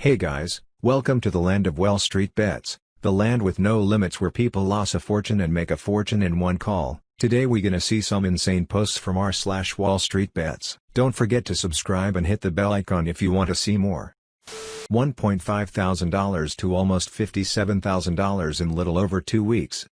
Hey guys, welcome to the land of Wall Street Bets, the land with no limits where people loss a fortune and make a fortune in one call. Today we gonna see some insane posts from r/Wall Street Bets. Don't forget to subscribe and hit the bell icon if you want to see more. $1.5 thousand to almost $57,000 in little over 2 weeks.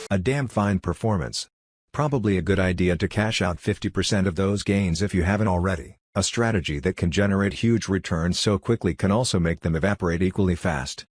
A damn fine performance. Probably a good idea to cash out 50% of those gains if you haven't already. A strategy that can generate huge returns so quickly can also make them evaporate equally fast.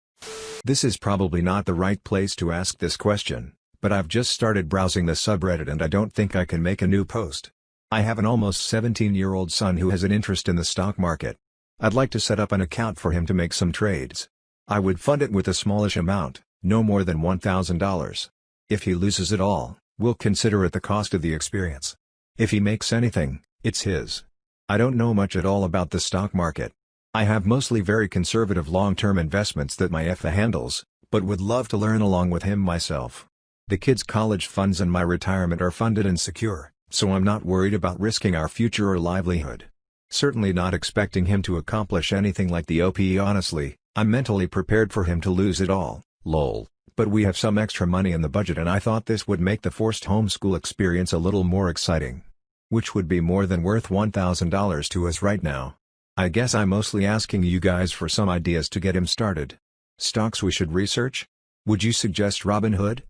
This is probably not the right place to ask this question, but I've just started browsing the subreddit and I don't think I can make a new post. I have an almost 17-year-old son who has an interest in the stock market. I'd like to set up an account for him to make some trades. I would fund it with a smallish amount, no more than $1,000. If he loses it all, we'll consider it the cost of the experience. If he makes anything, it's his. I don't know much at all about the stock market. I have mostly very conservative long-term investments that my FA handles, but would love to learn along with him myself. The kids' college funds and my retirement are funded and secure, so I'm not worried about risking our future or livelihood. Certainly not expecting him to accomplish anything like the OPE. Honestly, I'm mentally prepared for him to lose it all, lol, but we have some extra money in the budget and I thought this would make the forced homeschool experience a little more exciting. Which would be more than worth $1,000 to us right now. I guess I'm mostly asking you guys for some ideas to get him started. Stocks we should research? Would you suggest Robinhood?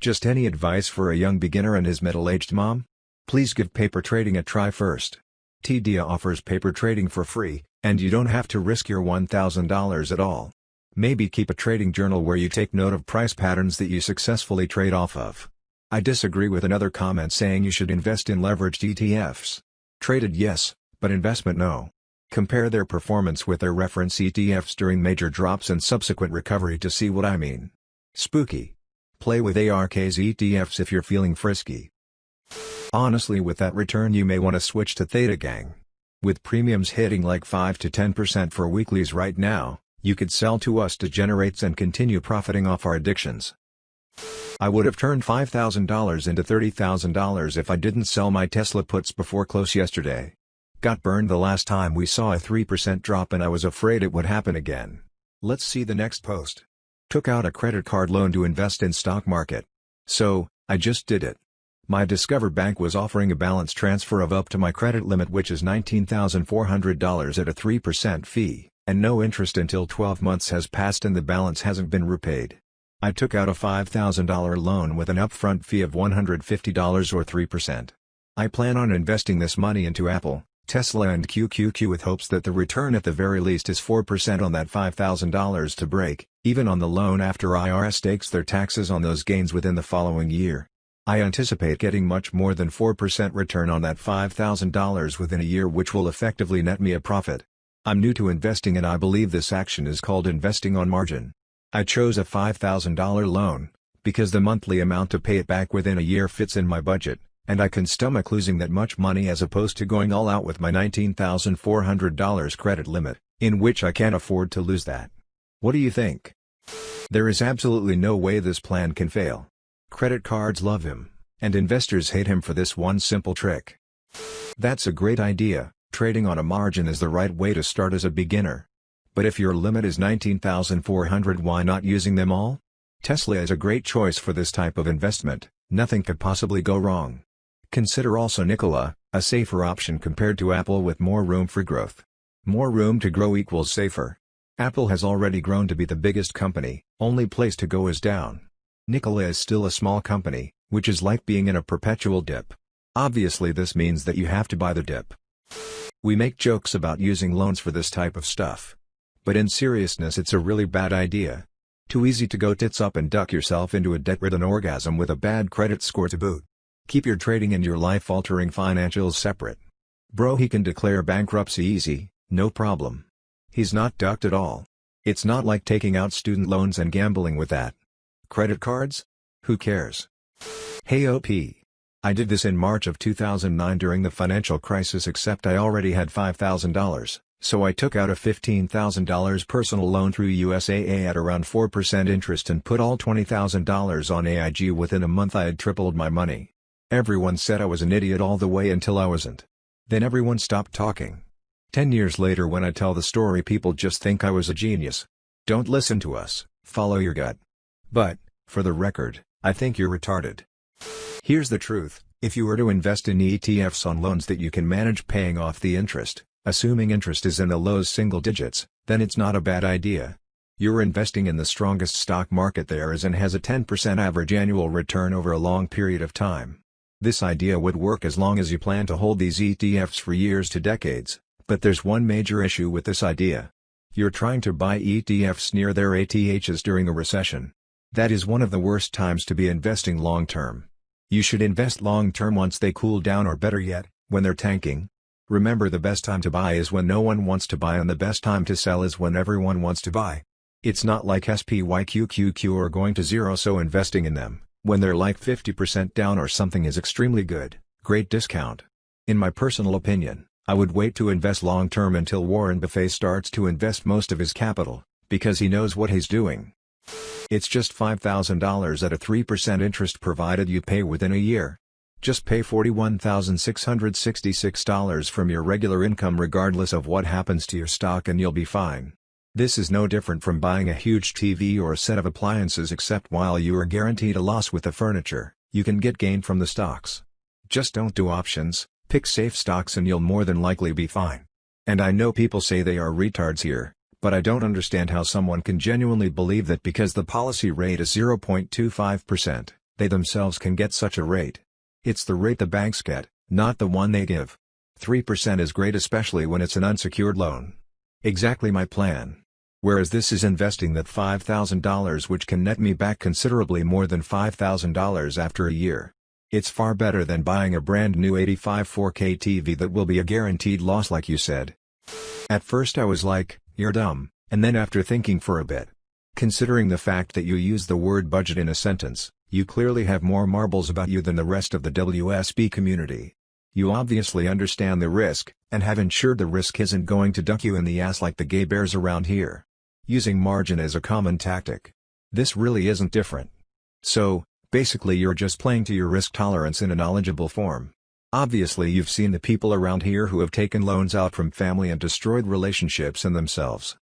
Just any advice for a young beginner and his middle-aged mom? Please give paper trading a try first. TDA offers paper trading for free, and you don't have to risk your $1,000 at all. Maybe keep a trading journal where you take note of price patterns that you successfully trade off of. I disagree with another comment saying you should invest in leveraged ETFs. Traded yes, but investment no. Compare their performance with their reference ETFs during major drops and subsequent recovery to see what I mean. Spooky. Play with ARK's ETFs if you're feeling frisky. Honestly, with that return you may want to switch to Theta Gang. With premiums hitting like 5 to 10% for weeklies right now, you could sell to us to generates and continue profiting off our addictions. I would have turned $5,000 into $30,000 if I didn't sell my Tesla puts before close yesterday. Got burned the last time we saw a 3% drop and I was afraid it would happen again. Let's see the next post. Took out a credit card loan to invest in stock market. So, I just did it. My Discover Bank was offering a balance transfer of up to my credit limit, which is $19,400 at a 3% fee, and no interest until 12 months has passed and the balance hasn't been repaid. I took out a $5,000 loan with an upfront fee of $150 or 3%. I plan on investing this money into Apple, Tesla and QQQ with hopes that the return at the very least is 4% on that $5,000 to break, even on the loan after IRS takes their taxes on those gains within the following year. I anticipate getting much more than 4% return on that $5,000 within a year, which will effectively net me a profit. I'm new to investing and I believe this action is called investing on margin. I chose a $5,000 loan, because the monthly amount to pay it back within a year fits in my budget, and I can stomach losing that much money as opposed to going all out with my $19,400 credit limit, in which I can't afford to lose that. What do you think? There is absolutely no way this plan can fail. Credit cards love him, and investors hate him for this one simple trick. That's a great idea. Trading on a margin is the right way to start as a beginner. But if your limit is $19,400, why not using them all? Tesla is a great choice for this type of investment, nothing could possibly go wrong. Consider also Nikola, a safer option compared to Apple with more room for growth. More room to grow equals safer. Apple has already grown to be the biggest company, only place to go is down. Nikola is still a small company, which is like being in a perpetual dip. Obviously this means that you have to buy the dip. We make jokes about using loans for this type of stuff. But in seriousness it's a really bad idea. Too easy to go tits up and duck yourself into a debt-ridden orgasm with a bad credit score to boot. Keep your trading and your life-altering financials separate. Bro, he can declare bankruptcy easy, no problem. He's not ducked at all. It's not like taking out student loans and gambling with that. Credit cards? Who cares? Hey OP. I did this in March of 2009 during the financial crisis, except I already had $5,000. So I took out a $15,000 personal loan through USAA at around 4% interest and put all $20,000 on AIG. Within a month I had tripled my money. Everyone said I was an idiot all the way until I wasn't. Then everyone stopped talking. 10 years later when I tell the story people just think I was a genius. Don't listen to us, follow your gut. But, for the record, I think you're retarded. Here's the truth, if you were to invest in ETFs on loans that you can manage paying off the interest, assuming interest is in the low single digits, then it's not a bad idea. You're investing in the strongest stock market there is and has a 10% average annual return over a long period of time. This idea would work as long as you plan to hold these ETFs for years to decades, but there's one major issue with this idea. You're trying to buy ETFs near their ATHs during a recession. That is one of the worst times to be investing long-term. You should invest long-term once they cool down, or better yet, when they're tanking. Remember, the best time to buy is when no one wants to buy, and the best time to sell is when everyone wants to buy. It's not like SPYQQQ are going to zero, so investing in them, when they're like 50% down or something, is extremely good, great discount. In my personal opinion, I would wait to invest long-term until Warren Buffett starts to invest most of his capital, because he knows what he's doing. It's just $5,000 at a 3% interest provided you pay within a year. Just pay $41,666 from your regular income regardless of what happens to your stock, and you'll be fine. This is no different from buying a huge TV or a set of appliances, except while you are guaranteed a loss with the furniture, you can get gain from the stocks. Just don't do options, pick safe stocks, and you'll more than likely be fine. And I know people say they are retards here, but I don't understand how someone can genuinely believe that because the policy rate is 0.25%, they themselves can get such a rate. It's the rate the banks get, not the one they give. 3% is great, especially when it's an unsecured loan. Exactly my plan. Whereas this is investing that $5,000, which can net me back considerably more than $5,000 after a year. It's far better than buying a brand new 85 4K TV that will be a guaranteed loss, like you said. At first I was like, you're dumb, and then after thinking for a bit. Considering the fact that you use the word budget in a sentence, you clearly have more marbles about you than the rest of the WSB community. You obviously understand the risk, and have ensured the risk isn't going to duck you in the ass like the gay bears around here. Using margin is a common tactic. This really isn't different. So, basically you're just playing to your risk tolerance in a knowledgeable form. Obviously you've seen the people around here who have taken loans out from family and destroyed relationships and themselves.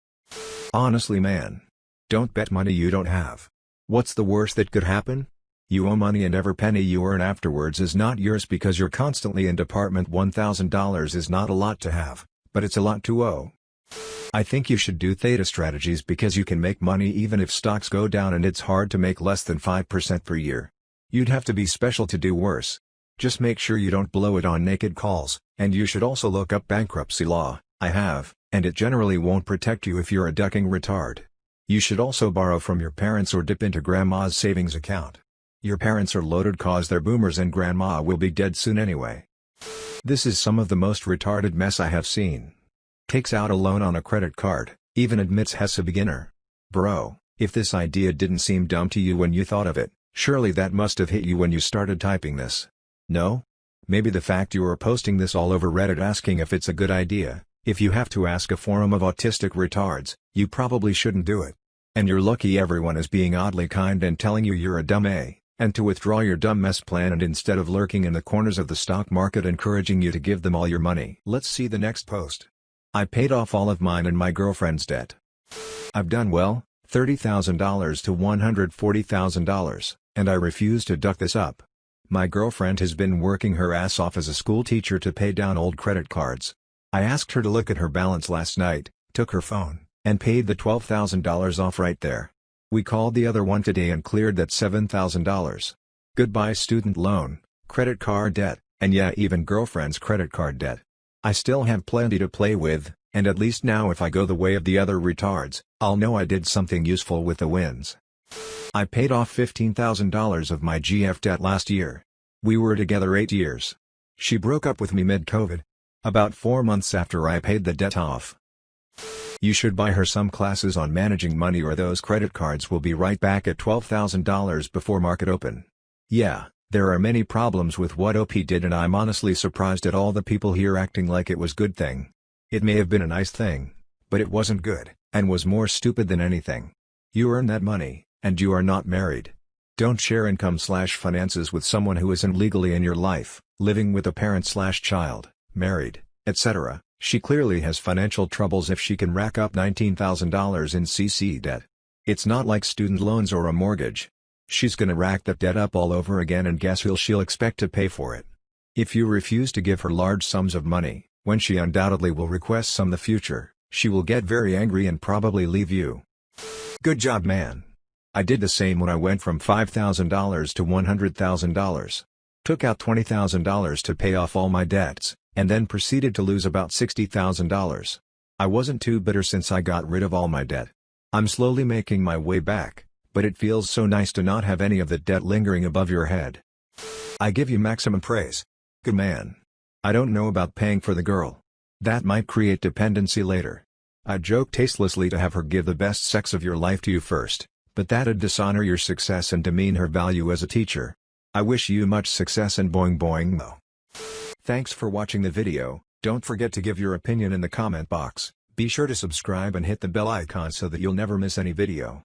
Honestly, man. Don't bet money you don't have. What's the worst that could happen? You owe money, and every penny you earn afterwards is not yours because you're constantly in department. $1,000 is not a lot to have, but it's a lot to owe. I think you should do theta strategies because you can make money even if stocks go down, and it's hard to make less than 5% per year. You'd have to be special to do worse. Just make sure you don't blow it on naked calls, and you should also look up bankruptcy law. I have, and it generally won't protect you if you're a ducking retard. You should also borrow from your parents or dip into grandma's savings account. Your parents are loaded cause they're boomers, and grandma will be dead soon anyway. This is some of the most retarded mess I have seen. Takes out a loan on a credit card, even admits he's a beginner. Bro, if this idea didn't seem dumb to you when you thought of it, surely that must have hit you when you started typing this. No? Maybe the fact you are posting this all over Reddit asking if it's a good idea. If you have to ask a forum of autistic retards, you probably shouldn't do it. And you're lucky everyone is being oddly kind and telling you you're a dumb A, and to withdraw your dumb mess plan, and instead of lurking in the corners of the stock market encouraging you to give them all your money. Let's see the next post. I paid off all of mine and my girlfriend's debt. I've done well, $30,000 to $140,000, and I refuse to duck this up. My girlfriend has been working her ass off as a school teacher to pay down old credit cards. I asked her to look at her balance last night, took her phone, and paid the $12,000 off right there. We called the other one today and cleared that $7,000. Goodbye student loan, credit card debt, and yeah, even girlfriend's credit card debt. I still have plenty to play with, and at least now if I go the way of the other retards, I'll know I did something useful with the wins. I paid off $15,000 of my GF debt last year. We were together 8 years. She broke up with me mid-COVID. About 4 months after I paid the debt off. You should buy her some classes on managing money, or those credit cards will be right back at $12,000 before market open. Yeah, there are many problems with what OP did, and I'm honestly surprised at all the people here acting like it was good thing. It may have been a nice thing, but it wasn't good, and was more stupid than anything. You earn that money, and you are not married. Don't share income/finances with someone who isn't legally in your life, living with a parent/child, married, etc. She clearly has financial troubles if she can rack up $19,000 in CC debt. It's not like student loans or a mortgage. She's gonna rack that debt up all over again, and guess who she'll expect to pay for it? If you refuse to give her large sums of money, when she undoubtedly will request some in the future, she will get very angry and probably leave you. Good job, man. I did the same when I went from $5,000 to $100,000. Took out $20,000 to pay off all my debts, and then proceeded to lose about $60,000. I wasn't too bitter since I got rid of all my debt. I'm slowly making my way back, but it feels so nice to not have any of the debt lingering above your head. I give you maximum praise. Good man. I don't know about paying for the girl. That might create dependency later. I'd joke tastelessly to have her give the best sex of your life to you first, but that'd dishonor your success and demean her value as a teacher. I wish you much success and boing boing though. Thanks for watching the video. Don't forget to give your opinion in the comment box. Be sure to subscribe and hit the bell icon so that you'll never miss any video.